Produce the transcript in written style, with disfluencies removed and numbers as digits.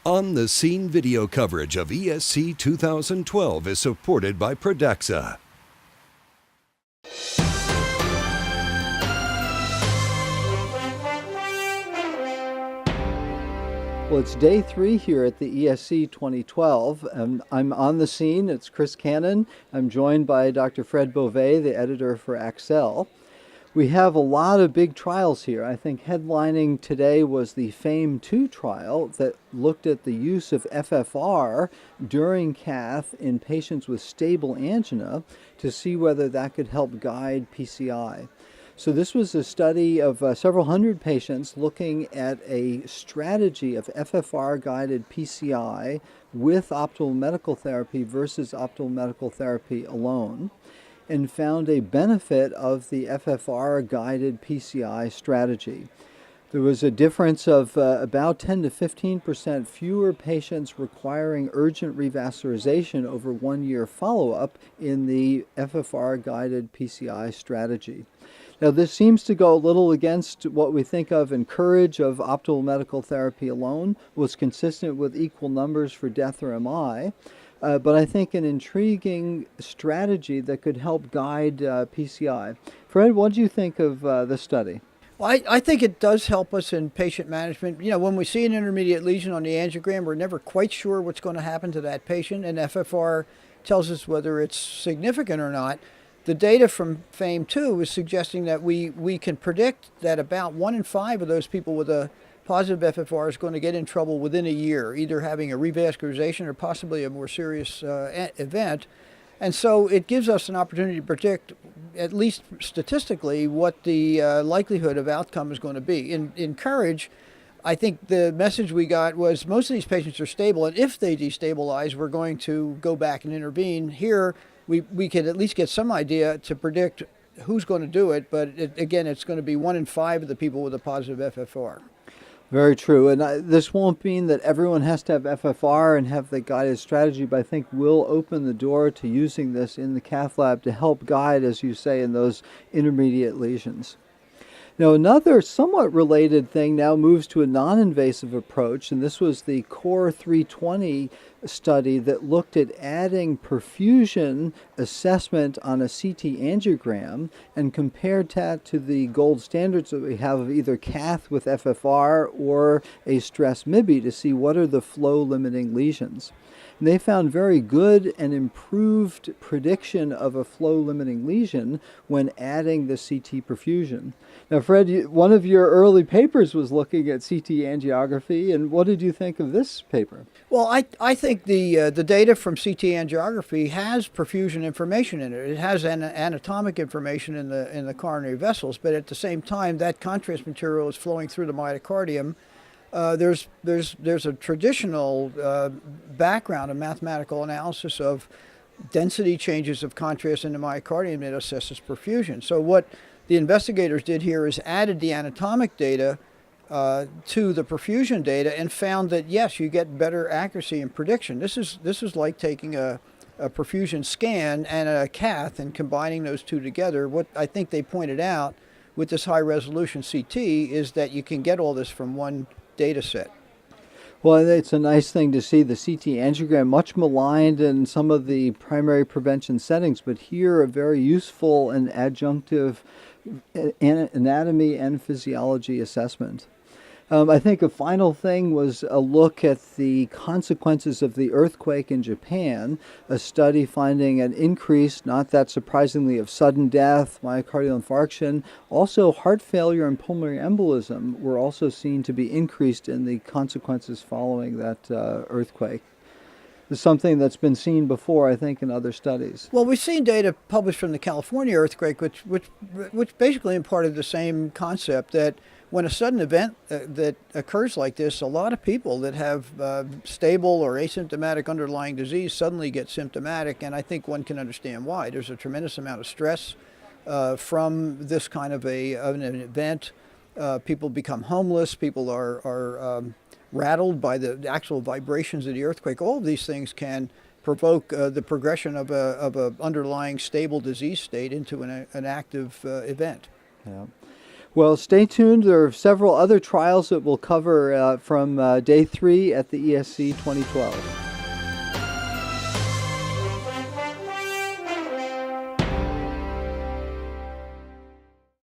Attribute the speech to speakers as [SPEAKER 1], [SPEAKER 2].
[SPEAKER 1] On the Scene video coverage of ESC 2012 is supported by Pradaxa.
[SPEAKER 2] Well, it's day 3 here at the ESC 2012. I'm on the scene. It's Chris Cannon. I'm joined by Dr. Fred Beauvais, the editor for Axcel. We have a lot of big trials here. I think headlining today was the FAME2 trial that looked at the use of FFR during cath in patients with stable angina to see whether that could help guide PCI. So this was a study of several hundred patients looking at a strategy of FFR-guided PCI with optimal medical therapy versus optimal medical therapy alone, and found a benefit of the FFR-guided PCI strategy. There was a difference of about 10 to 15% fewer patients requiring urgent revascularization over 1 year follow-up in the FFR-guided PCI strategy. Now, this seems to go a little against what we think of in COURAGE of optimal medical therapy alone, was consistent with equal numbers for death or MI, but I think an intriguing strategy that could help guide PCI. Fred, what do you think of this study?
[SPEAKER 3] Well, I think it does help us in patient management. You know, when we see an intermediate lesion on the angiogram, we're never quite sure what's going to happen to that patient, and FFR tells us whether it's significant or not. The data from FAME2 is suggesting that we can predict that about 1 in 5 of those people with a positive FFR is going to get in trouble within a year, either having a revascularization or possibly a more serious event. And so it gives us an opportunity to predict, at least statistically, what the likelihood of outcome is going to be. In COURAGE, I think the message we got was most of these patients are stable, and if they destabilize, we're going to go back and intervene. Here, we could at least get some idea to predict who's going to do it, but again, it's going to be 1 in 5 of the people with a positive FFR.
[SPEAKER 2] Very true, and this won't mean that everyone has to have FFR and have the guided strategy, but I think we'll open the door to using this in the cath lab to help guide, as you say, in those intermediate lesions. Now, another somewhat related thing now moves to a non-invasive approach, and this was the CORE320 study that looked at adding perfusion assessment on a CT angiogram and compared that to the gold standards that we have of either cath with FFR or a stress MIBI to see what are the flow-limiting lesions. And they found very good and improved prediction of a flow-limiting lesion when adding the CT perfusion. Now, Fred, one of your early papers was looking at CT angiography, and what did you think of this paper?
[SPEAKER 3] Well, I think the data from CT angiography has perfusion information in it. It has anatomic information in the coronary vessels, but at the same time, that contrast material is flowing through the myocardium. There's a traditional background of mathematical analysis of density changes of contrast in the myocardium that assesses perfusion. So what the investigators did here is added the anatomic data to the perfusion data and found that yes, you get better accuracy in prediction. This is like taking a perfusion scan and a cath and combining those two together. What I think they pointed out with this high resolution CT is that you can get all this from one data set.
[SPEAKER 2] Well, it's a nice thing to see the CT angiogram, much maligned in some of the primary prevention settings, but here a very useful and adjunctive anatomy and physiology assessment. I think a final thing was a look at the consequences of the earthquake in Japan, a study finding an increase, not that surprisingly, of sudden death, myocardial infarction. Also, heart failure and pulmonary embolism were also seen to be increased in the consequences following that earthquake. This is something that's been seen before, I think, in other studies.
[SPEAKER 3] Well, we've seen data published from the California earthquake, which basically imparted the same concept that when a sudden event that occurs like this, a lot of people that have stable or asymptomatic underlying disease suddenly get symptomatic, and I think one can understand why. There's a tremendous amount of stress from this kind of an event. People become homeless. People are rattled by the actual vibrations of the earthquake. All of these things can provoke the progression of a underlying stable disease state into an active event.
[SPEAKER 2] Yeah. Well, stay tuned. There are several other trials that we'll cover from day 3 at the ESC 2012.